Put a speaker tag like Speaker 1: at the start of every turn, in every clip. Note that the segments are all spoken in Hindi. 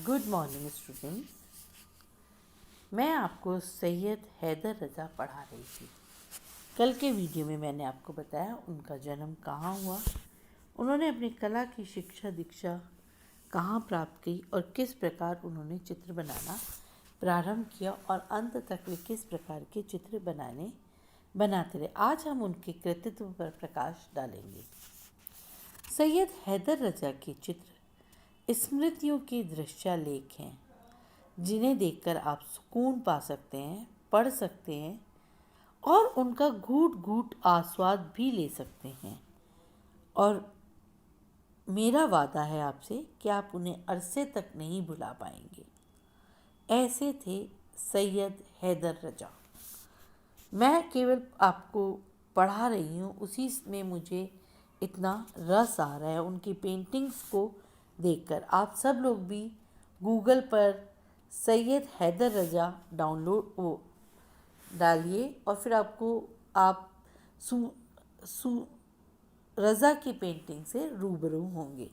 Speaker 1: Good morning students. मैं आपको सैयद हैदर रज़ा पढ़ा रही थी। कल के वीडियो में मैंने आपको बताया उनका जन्म कहाँ हुआ, उन्होंने अपनी कला की शिक्षा दीक्षा कहाँ प्राप्त की और किस प्रकार उन्होंने चित्र बनाना प्रारंभ किया और अंत तक वे किस प्रकार के चित्र बनाते रहे। आज हम उनके कृतित्व पर प्रकाश डालेंगे। सैयद हैदर रज़ा के चित्र स्मृतियों के दृश्यालेख हैं, जिन्हें देखकर आप सुकून पा सकते हैं, पढ़ सकते हैं और उनका घूट घूट आस्वाद भी ले सकते हैं। और मेरा वादा है आपसे कि आप उन्हें अरसे तक नहीं भुला पाएंगे। ऐसे थे सैयद हैदर रज़ा। मैं केवल आपको पढ़ा रही हूँ, उसी में मुझे इतना रस आ रहा है उनकी पेंटिंग्स को देखकर। आप सब लोग भी गूगल पर सैयद हैदर रज़ा डालिए और फिर आप रज़ा की पेंटिंग से रूबरू होंगे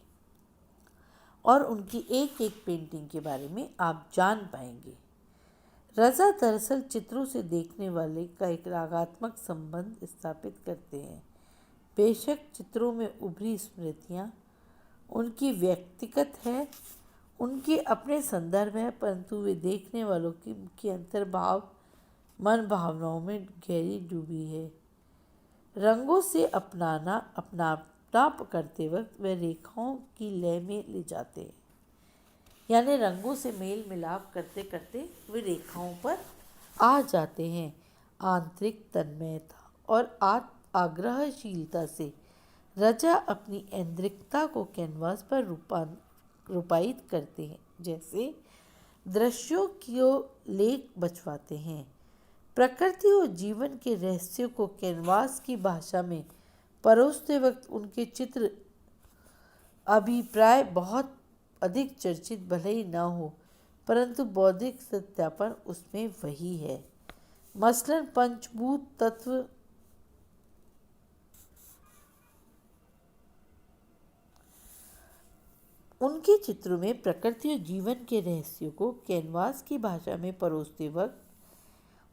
Speaker 1: और उनकी एक एक पेंटिंग के बारे में आप जान पाएंगे। रज़ा दरअसल चित्रों से देखने वाले का एक रागात्मक संबंध स्थापित करते हैं। बेशक चित्रों में उभरी स्मृतियाँ उनकी व्यक्तिगत है, उनके अपने संदर्भ है, परंतु वे देखने वालों की अंतर्भाव मन भावनाओं में गहरी डूबी है। रंगों से अपनापन करते वक्त वे रेखाओं की लय में ले जाते हैं, यानी रंगों से मेल मिलाप करते करते वे रेखाओं पर आ जाते हैं। आंतरिक तन्मयता और आग्रहशीलता से रज़ा अपनी ऐन्द्रिकता को कैनवास पर रूपायित करते हैं, जैसे दृश्यों को लेख बचवाते हैं। प्रकृति और जीवन के रहस्यों को कैनवास की भाषा में परोसते वक्त उनके चित्र अभिप्राय बहुत अधिक चर्चित भले ही न हो, परंतु बौद्धिक सत्यापन उसमें वही है। मसलन पंचभूत तत्व उनके चित्रों में प्रकृति और जीवन के रहस्यों को कैनवास की भाषा में परोसते वक्त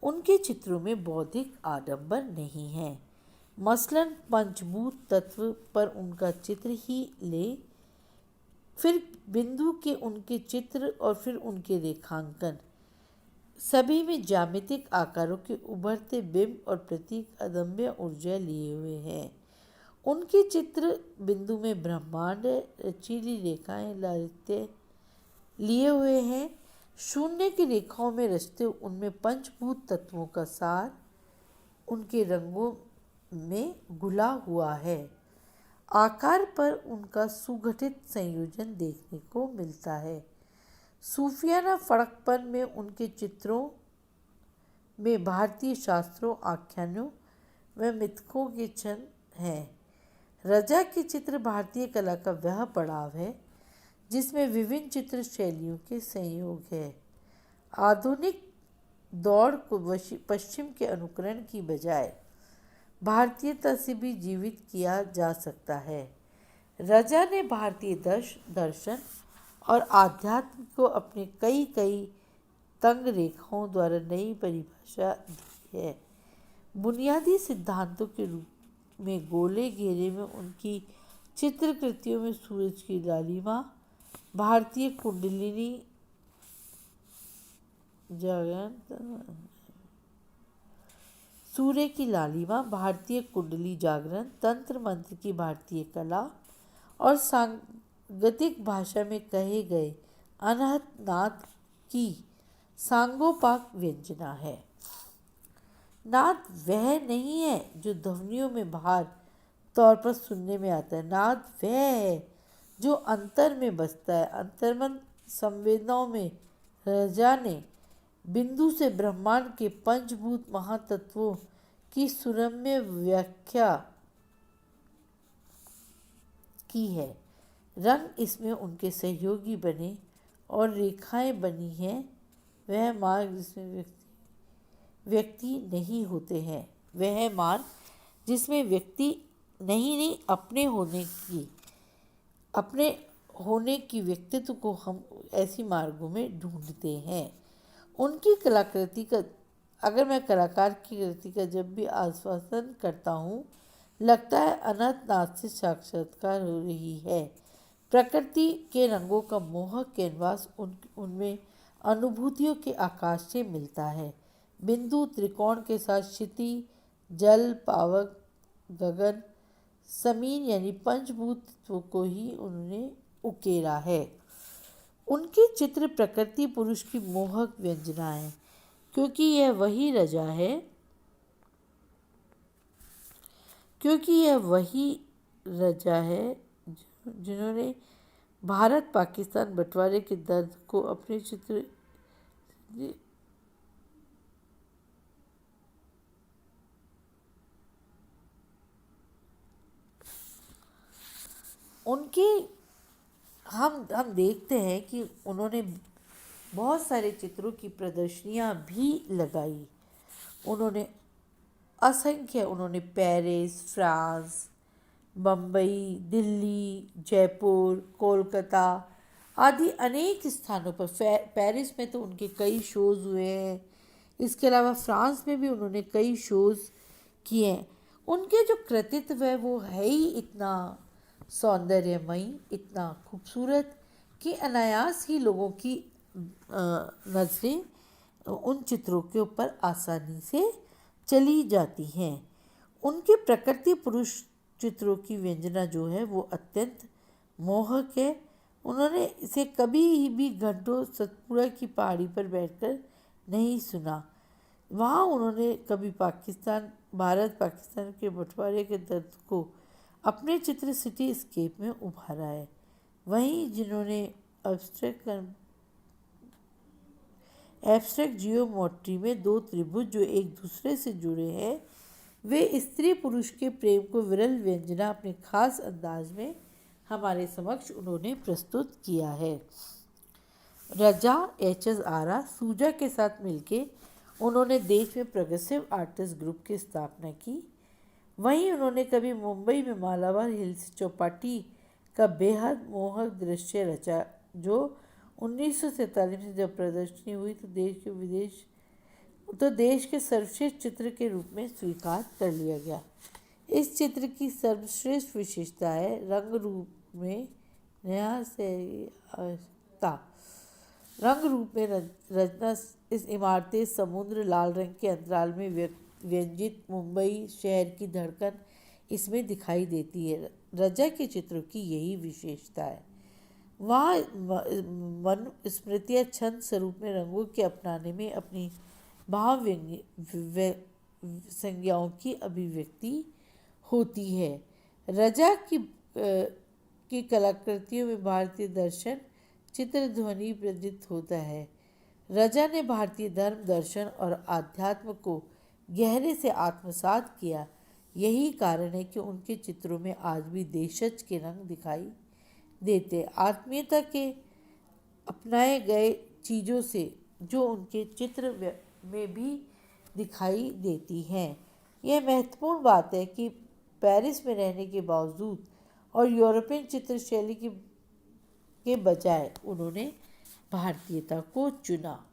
Speaker 1: उनके चित्रों में बौद्धिक आडंबर नहीं है। मसलन पंचभूत तत्व पर उनका चित्र ही ले, फिर बिंदु के उनके चित्र और फिर उनके रेखांकन, सभी में ज्यामितिक आकारों के उभरते बिंब और प्रतीक अदम्य ऊर्जा लिए हुए हैं। उनके चित्र बिंदु में ब्रह्मांड रचीली रेखाएं लालित्य लिए हुए हैं। शून्य की रेखाओं में रचते उनमें पंचभूत तत्वों का सार उनके रंगों में घुला हुआ है। आकार पर उनका सुगठित संयोजन देखने को मिलता है। सूफियाना फड़कपन में उनके चित्रों में भारतीय शास्त्रों, आख्यानों व मिथकों के क्षण हैं। रज़ा के चित्र भारतीय कला का वह पड़ाव है जिसमें विभिन्न चित्र शैलियों के संयोग है। आधुनिक दौड़ को पश्चिम के अनुकरण की बजाय भारतीयता से भी जीवित किया जा सकता है। रज़ा ने भारतीय दर्शन और आध्यात्म को अपने कई तंग रेखाओं द्वारा नई परिभाषा दी है। बुनियादी सिद्धांतों के रूप में गोले घेरे में उनकी चित्रकृतियों में सूरज की लालिमा, भारतीय कुंडलिनी जागरण, सूर्य की लालिमा, भारतीय कुंडली जागरण, तंत्र मंत्र की भारतीय कला और सांगीतिक भाषा में कहे गए अनहत नाद की सांगोपांग व्यंजना है। नाद वह नहीं है जो ध्वनियों में भार तौर पर सुनने में आता है। नाद वह है जो अंतर में बसता है। अंतर्मन संवेदनाओं में रज़ा ने बिंदु से ब्रह्मांड के पंचभूत महातत्वों की सुरम्य व्याख्या की है। रंग इसमें उनके सहयोगी बने और रेखाएं बनी हैं वह मार्ग जिसमें व्यक्ति नहीं होते हैं। वह मार्ग जिसमें व्यक्ति नहीं अपने होने की व्यक्तित्व को हम ऐसी मार्गों में ढूंढते हैं। उनकी कलाकृति का, अगर मैं कलाकार की कृति का जब भी आस्वादन करता हूँ, लगता है अनंत नाथ से साक्षात्कार हो रही है। प्रकृति के रंगों का मोहक कैनवास उनमें अनुभूतियों के आकाश से मिलता है। बिंदु त्रिकोण के साथ क्षिति, जल, पावक, गगन, जमीन यानी पंचभूत को ही उन्होंने उकेरा है। उनके चित्र प्रकृति पुरुष की मोहक व्यंजना है, क्योंकि यह वही रजा है जिन्होंने भारत पाकिस्तान बंटवारे के दर्द को अपने चित्र उनके हम देखते हैं कि उन्होंने बहुत सारे चित्रों की प्रदर्शनियां भी लगाई। उन्होंने पेरिस, फ्रांस, बम्बई, दिल्ली, जयपुर, कोलकाता आदि अनेक स्थानों पर, पेरिस में तो उनके कई शोज़ हुए हैं। इसके अलावा फ्रांस में भी उन्होंने कई शोज़ किए हैं। उनके जो कृतित्व है वो है ही इतना सौंदर्यमयी, इतना खूबसूरत कि अनायास ही लोगों की नज़रें उन चित्रों के ऊपर आसानी से चली जाती हैं। उनके प्रकृति पुरुष चित्रों की व्यंजना जो है वो अत्यंत मोहक है। उन्होंने इसे कभी भी घंटों सतपुड़ा की पहाड़ी पर बैठकर नहीं सुना। वहाँ उन्होंने कभी भारत पाकिस्तान के बंटवारे के दर्द को अपने चित्र सिटी स्केप में उभारा है। वहीं जिन्होंने एब्स्ट्रैक्ट जियोमेट्री में दो त्रिभुज जो एक दूसरे से जुड़े हैं, वे स्त्री पुरुष के प्रेम को विरल व्यंजना अपने खास अंदाज में हमारे समक्ष उन्होंने प्रस्तुत किया है। रजा एच.एस. आरा सूजा के साथ मिलके उन्होंने देश में प्रोग्रेसिव आर्टिस्ट ग्रुप की स्थापना की। वहीं उन्होंने कभी मुंबई में मालाबार हिल्स चौपाटी का बेहद मोहक दृश्य रचा, जो 1947 में जब प्रदर्शनी हुई तो देश के सर्वश्रेष्ठ चित्र के रूप में स्वीकार कर लिया गया। इस चित्र की सर्वश्रेष्ठ विशेषता है रंग रूप में रचना। इस इमारतें समुद्र लाल रंग के अंतराल में व्यंजित मुंबई शहर की धड़कन इसमें दिखाई देती है। रजा के चित्रों की यही विशेषता है। वहाँ मन स्मृतियाँ छंद स्वरूप में रंगों के अपनाने में अपनी भाव संज्ञाओं की अभिव्यक्ति होती है। रजा की कलाकृतियों में भारतीय दर्शन चित्र ध्वनि प्रदीप्त होता है। रजा ने भारतीय धर्म, दर्शन और आध्यात्म को गहरे से आत्मसात किया। यही कारण है कि उनके चित्रों में आज भी देशज के रंग दिखाई देते। आत्मीयता के अपनाए गए चीज़ों से जो उनके चित्र में भी दिखाई देती हैं। यह महत्वपूर्ण बात है कि पेरिस में रहने के बावजूद और यूरोपियन चित्र शैली के बजाय उन्होंने भारतीयता को चुना।